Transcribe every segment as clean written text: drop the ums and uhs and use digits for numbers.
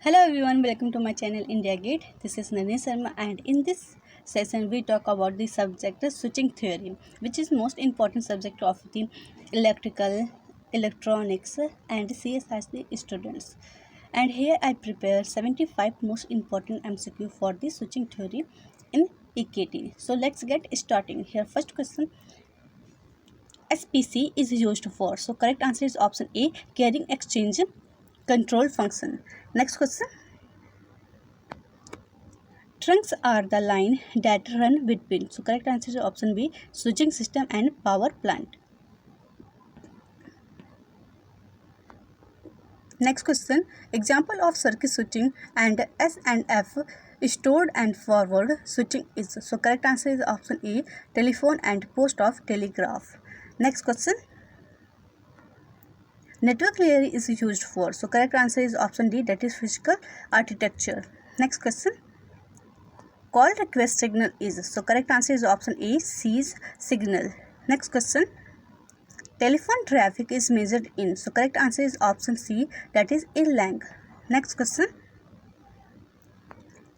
Hello everyone, welcome to my channel India Gate. This is Nani Sharma and in this session we talk about the subject switching theory, which is most important subject of the electrical, electronics and CSIC students. And here I prepare 75 most important MCQ for the switching theory in EKT. So let's get starting. Here first question, SPC is used for. So correct answer is option A, carrying exchange control function. Next question, trunks are the line that run between. So correct answer is option B, switching system and power plant. Next question, example of circuit switching and S and F stored and forward switching is. So correct answer is option A, telephone and post of telegraph. Next question, network layer is used for. So correct answer is option D, that is physical architecture. Next question, call request signal is. So correct answer is option A, seize signal. Next question, telephone traffic is measured in. So correct answer is option C, that is in length. Next question,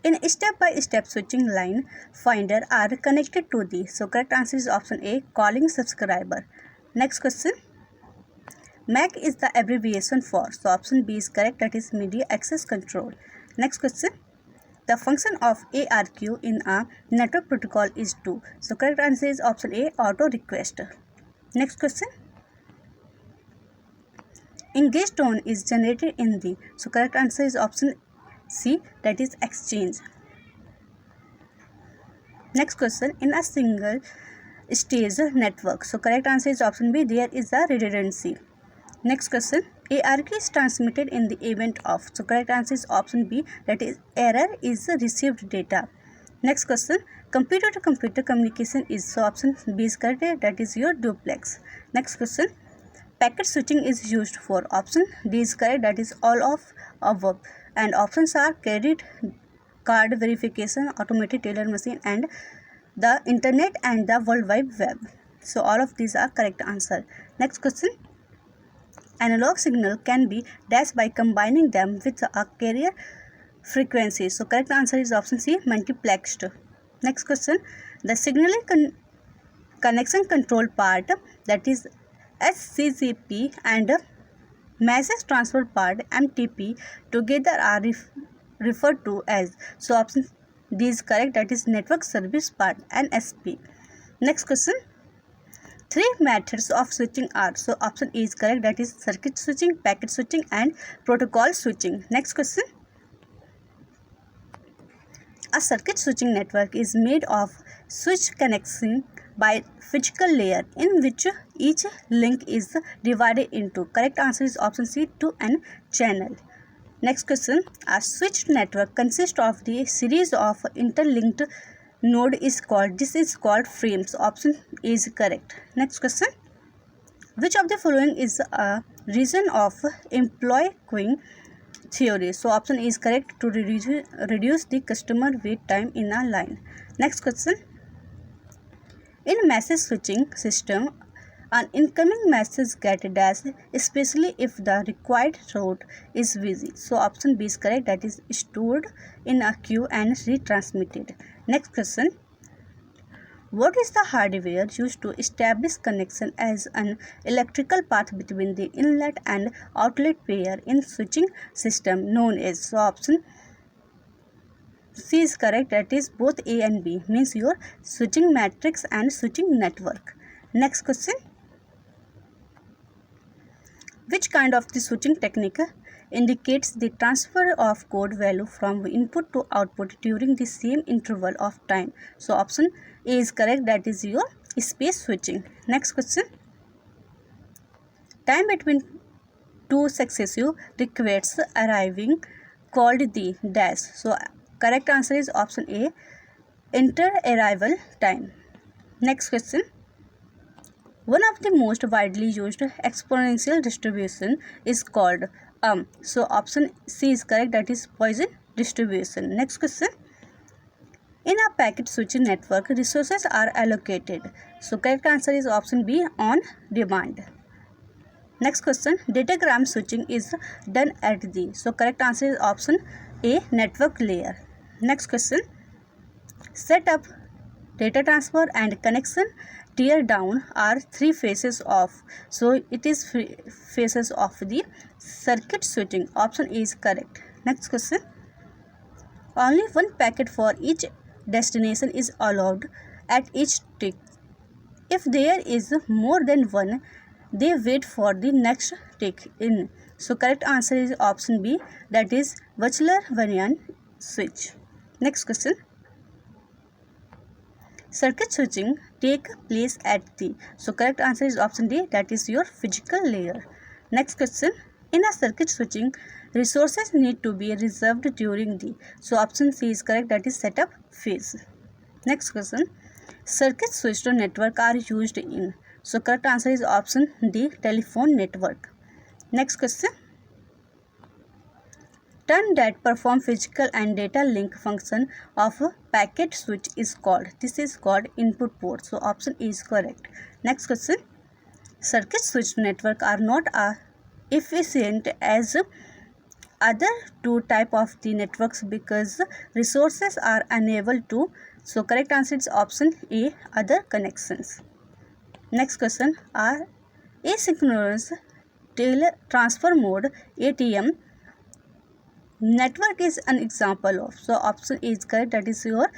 in step-by-step switching line finder are connected to the. So correct answer is option A, calling subscriber. Next question, MAC is the abbreviation for. So option B is correct, that is media access control. Next question, the function of ARQ in a network protocol is to. So correct answer is option A, auto request. Next question, engage tone is generated in the. So correct answer is option C, that is exchange. Next question, in a single stage network. So correct answer is option B, there is a redundancy. Next question, ARQ is transmitted in the event of. So correct answer is option B, that is error is received data. Next question, computer to computer communication is. So option B is correct, that is your duplex. Next question, packet switching is used for. Option D is correct, that is all of above. And options are credit card verification, automated teller machine, and the internet and the world wide web. So all of these are correct answer. Next question, analog signal can be dashed by combining them with a carrier frequency. So correct answer is option C, multiplexed. Next question, the signaling connection control part, that is SCCP, and message transfer part, MTP, together are referred to as. So option D is correct, that is network service part, NSP. Next question, three methods of switching are. So option A is correct, that is circuit switching, packet switching, and protocol switching. Next question, a circuit switching network is made of switch connection by physical layer in which each link is divided into. Correct answer is option C, 2 n channel. Next question, a switched network consists of the series of interlinked node is called. This is called frames. Option A is correct. Next question, which of the following is a reason of employee queuing theory? So option A is correct, to reduce the customer wait time in a line. Next question, in message switching system, an incoming message gets dashed, especially if the required route is busy. So option B is correct, that is stored in a queue and retransmitted. Next question, what is the hardware used to establish connection as an electrical path between the inlet and outlet pair in switching system known as? So option C is correct, that is both A and B, means your switching matrix and switching network. Next question, which kind of the switching technique indicates the transfer of code value from input to output during the same interval of time? So option A is correct, that is your space switching. Next question, time between two successive requests arriving called the dash. So correct answer is option A, inter-arrival time. Next question, one of the most widely used exponential distribution is called So option C is correct, that is Poisson distribution. Next question, in a packet switching network, resources are allocated. So correct answer is option B, on demand. Next question, datagram switching is done at the. So correct answer is option A, network layer. Next question, set up, data transfer and connection, tear down are three phases of. So it is phases of the circuit switching. Option A is correct. Next question, only one packet for each destination is allowed at each tick. If there is more than one, they wait for the next tick in. So correct answer is option B, that is Wechsler-Vanyan switch. Next question, circuit switching take place at the. So correct answer is option D, that is your physical layer. Next question, in a circuit switching, resources need to be reserved during the. So option C is correct, that is setup phase. Next question, circuit switched network are used in. So correct answer is option D, telephone network. Next question, term that perform physical and data link function of a packet switch is called. This is called input port. So option E is correct. Next question, circuit switched network are not efficient as other two type of the networks because resources are unable to. So correct answer is option A, other connections. Next question, are asynchronous transfer mode ATM network is an example of. So option A is correct, that is your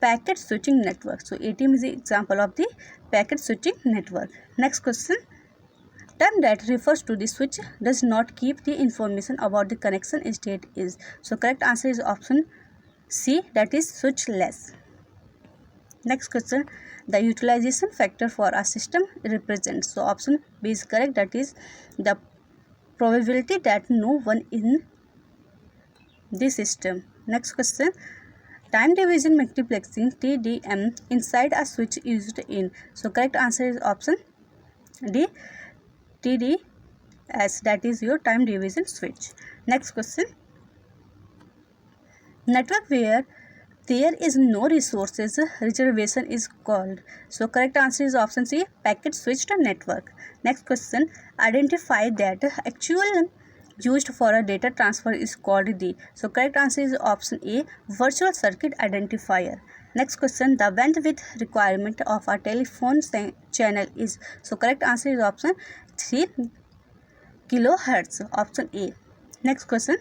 packet switching network. So ATM is the example of the packet switching network. Next question, term that refers to the switch does not keep the information about the connection state is. So correct answer is option C, that is switchless. Next question, the utilization factor for a system represents. So option B is correct, that is the probability that no one in the system. Next question, time division multiplexing TDM inside a switch used in. So correct answer is option D, TDS, that is your time division switch. Next question, network where there is no resources reservation is called. So correct answer is option C, packet switched network. Next question, identify that actual used for a data transfer is called the. So correct answer is option A, virtual circuit identifier. Next question, the bandwidth requirement of a telephone channel is. So correct answer is option 3 kilohertz, option A. Next question,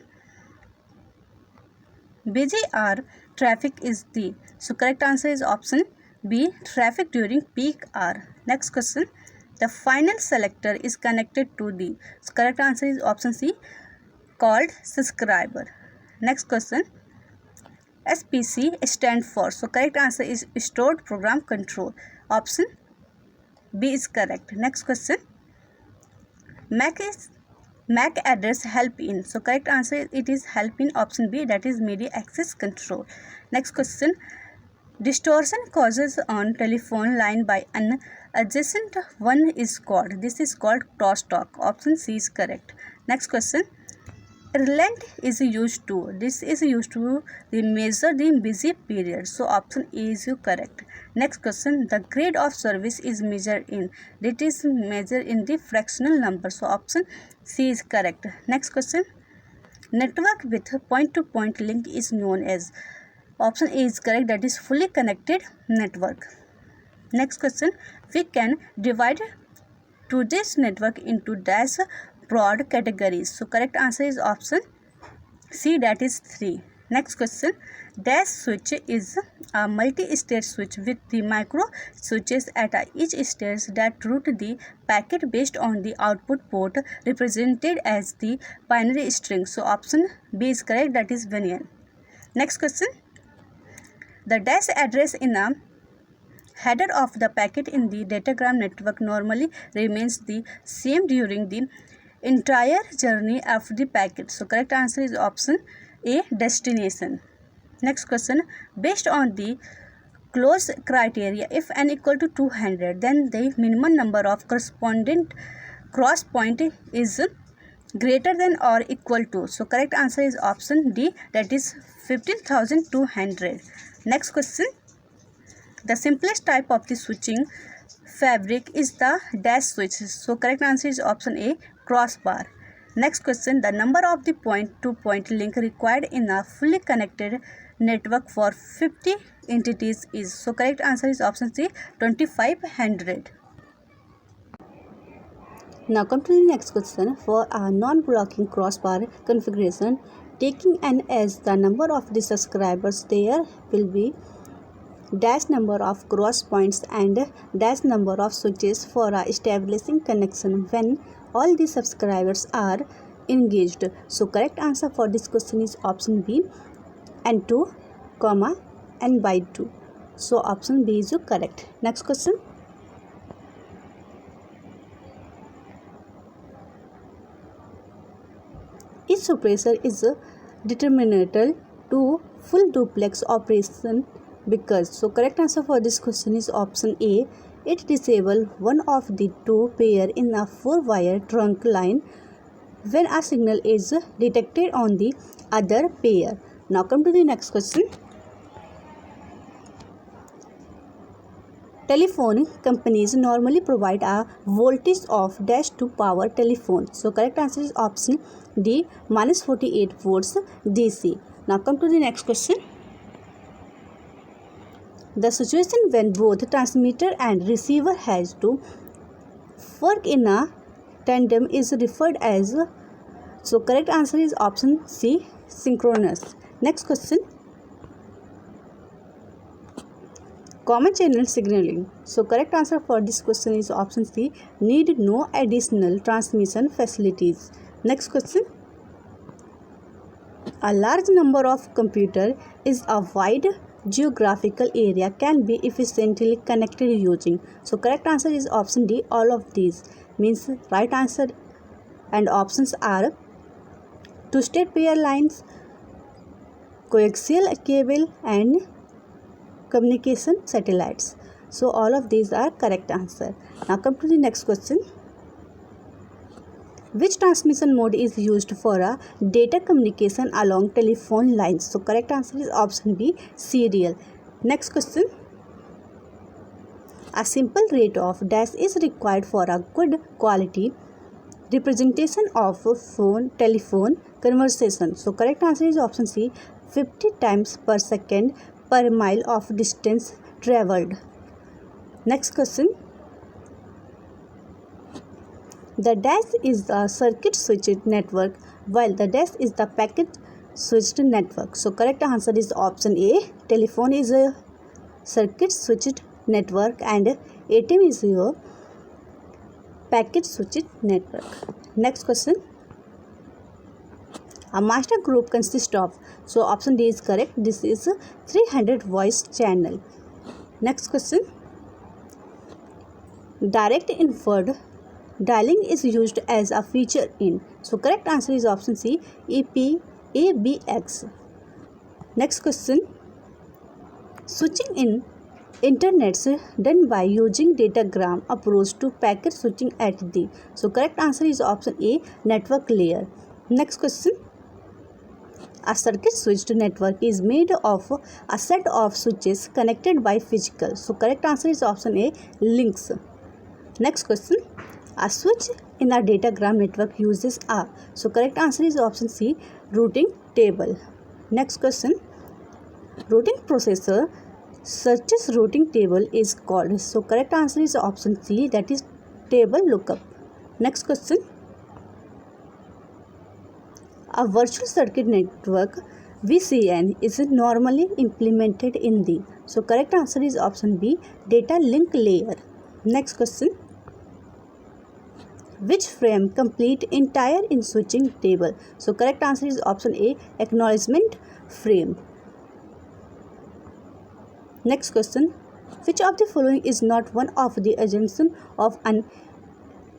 BGR traffic is the. So correct answer is option B, traffic during peak hour. Next question, the final selector is connected to the. So correct answer is option C, called subscriber. Next question, SPC stand for. So correct answer is stored program control. Option B is correct. Next question, MAC address help in. So correct answer it is help in, option B, that is media access control. Next question, distortion causes on telephone line by an adjacent one is called. This is called crosstalk. Option C is correct. Next question, relent is used to. This is used to measure the busy period. So option A is correct. Next question, the grade of service is measured in. It is measured in the fractional number. So option C is correct. Next question, network with point-to-point link is known as. Option A is correct, that is fully connected network. Next question, we can divide today's network into dash broad categories. So correct answer is option C, that is 3. Next question, dash switch is a multi-stage switch with the micro switches at each stage that route the packet based on the output port represented as the binary string. So option B is correct, that is Vanyan. Next question, the dash address in a header of the packet in the datagram network normally remains the same during the entire journey of the packet. So correct answer is option A, destination. Next question, based on the close criteria, if n equal to 200, then the minimum number of correspondent cross point is greater than or equal to. So correct answer is option D, that is 15,200. Next question, the simplest type of the switching fabric is the dash switch. So correct answer is option A, crossbar. Next question, the number of the point-to-point link required in a fully connected network for 50 entities is. So correct answer is option C, 2500. Now come to the next question. For a non-blocking crossbar configuration, taking n as the number of the subscribers, there will be dash number of cross points and dash number of switches for establishing connection when all the subscribers are engaged. So correct answer for this question is option B, n2, n by 2. So option B is correct. Next question. Each suppressor is determinant to full duplex operation because. So correct answer for this question is option A. It disables one of the two pair in a 4-wire trunk line when a signal is detected on the other pair. Now come to the next question. Telephone companies normally provide a voltage of dash to power telephones. So correct answer is option D, minus 48 volts DC. Now come to the next question. The situation when both transmitter and receiver has to work in a tandem is referred as. So correct answer is option C, synchronous. Next question. Common channel signaling. So correct answer for this question is option C, need no additional transmission facilities. Next question. A large number of computers is a wide geographical area can be efficiently connected using. So correct answer is option D, all of these. Means right answer and options are twisted pair lines, coaxial cable and communication satellites. So all of these are correct answer. Now come to the next question. Which transmission mode is used for a data communication along telephone lines? So correct answer is option B, serial. Next question. A simple rate of dash is required for a good quality representation of telephone conversation. So correct answer is option C, 50 times per second per mile of distance traveled. Next question. The dash is the circuit switched network while the dash is the packet switched network. So correct answer is option A, telephone is a circuit switched network and ATM is your packet switched network. Next question. A master group consists of. So option D is correct. This is 300 voice channel. Next question. Direct inward dialing is used as a feature in. So correct answer is option C, ABX. Next question. Switching in internets done by using datagram approach to packet switching at the. So correct answer is option A, network layer. Next question. A circuit switched network is made of a set of switches connected by physical. So correct answer is option A, links. Next question. A switch in a datagram network uses a. So correct answer is option C, routing table. Next question. Routing processor searches routing table is called. So correct answer is option C, that is table lookup. Next question. A virtual circuit network VCN is normally implemented in the. So correct answer is option B, data link layer. Next question. Which frame complete entire in switching table? So correct answer is option A, acknowledgement frame. Next question. Which of the following is not one of the assumption of an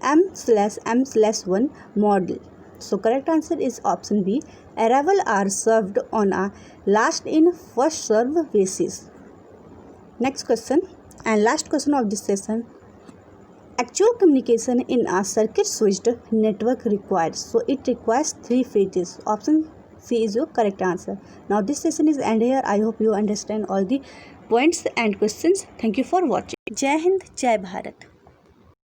M/M/1 model? So correct answer is option B, arrival are served on a last in first serve basis. Next question and last question of this session. Actual communication in a circuit switched network required. So it requires 3 phases. Option C is your correct answer. Now this session is end here. I hope you understand all the points and questions. Thank you for watching. Jai Hind, Jai Bharat.